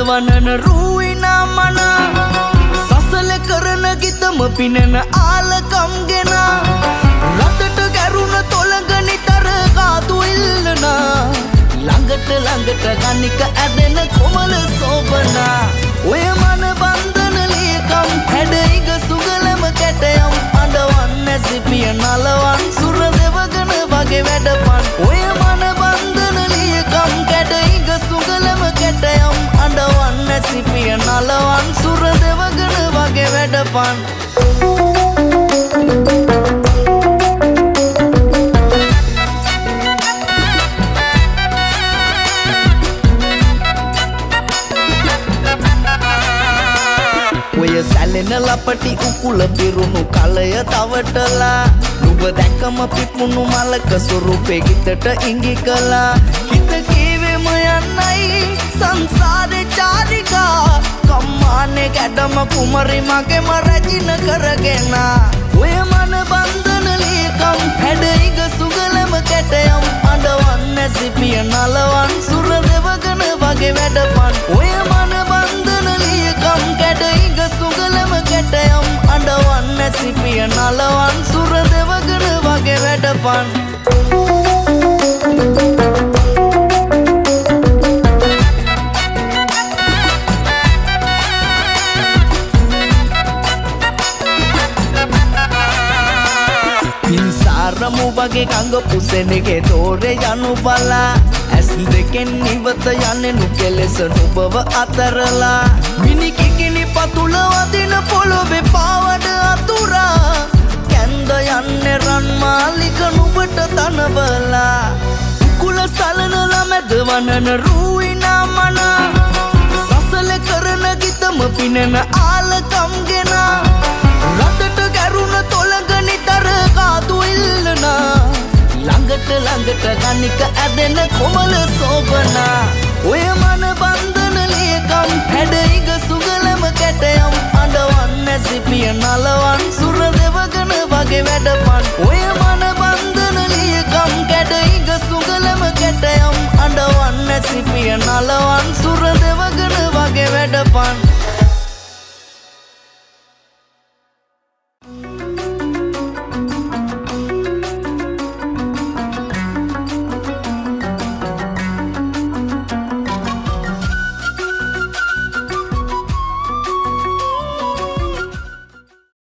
වනන රූවිනා මන සසල කරන ගිතම පිනන ආලකම්ගෙන රටට ගැරුණ තොළඟ නිතර කාතු ඉල්ලන ළඟට ළඟට ගනික ඇදෙන කොමල සෝබනා ඔය මන බන්ධන ලියකම් හැඩයිග සුගලම කැටයම් අඬවන්න සිපිය නලවන් සුර දෙවගන වගේ වැඩපන් ඔය මන බන්ධන ලියකම් කැඩයිග සුගලම කැටයම් අඬවන්න සිපිය නලවන් සුර දෙවගන වගේ වැඩපන් ඔය සැලෙන ලපටි උකුල පිරුණු කලය තවටලා නුඹ දැකම පිපුණු මලක ස්වරූපේ හිතට ඉඟි කළා හිත කීවෙම යන්නයි සංසාරේ චාරිකා කම්මානේ කැඩම කුමරි මගේම රැජින කරගෙන ඔය මන බන්ධන ලියකම් හැඩයිග සුගලම කැටයම් අඬවන්න සිපිය නලවන් සුර දෙවගන වගේ වැඩපන් ඔය මන බන්ධන ලියකම් කැඩයිග සුගලම කැටයම් අඬවන්න සිපිය නලවන් සුර දෙවගන වගේ වැඩපන් පින්සාරමු වගේ කඟ පුසෙනගේ දෝරේ යනු බලා ඇස් දෙකෙන් නිවත යන්නේ නුකෙලෙස නුඹව අතරලා මිනි කිකිලි පතුල වදින පොළොවේ පාවඩ අතුරා කැන්ද යන්නේ රන් මාලික නුඹට තනවලා කුල සලනලා මැද වනන රූවිනා මන සසල කරන ගිතම පිනන ආලකම්ගෙන රටට ගැරුණ තොළඟ නිතර කාතු ඉල්ලන ළඟට ළඟට ගනික ඇදෙන කොමල සෝබනා ඔය මන බන්ධන ලියකම් හැඩයිග සුගලම කැටයම් අඬවන්න සිපිය නලවන් සුර දෙවගන වගේ වැඩපන් ඔය මන බන්ධන ලියකම් කැඩයිග සුගලම කැටයම් අඬවන්න සිපිය නලවන් සුර දෙවගන වගේ වැඩපන්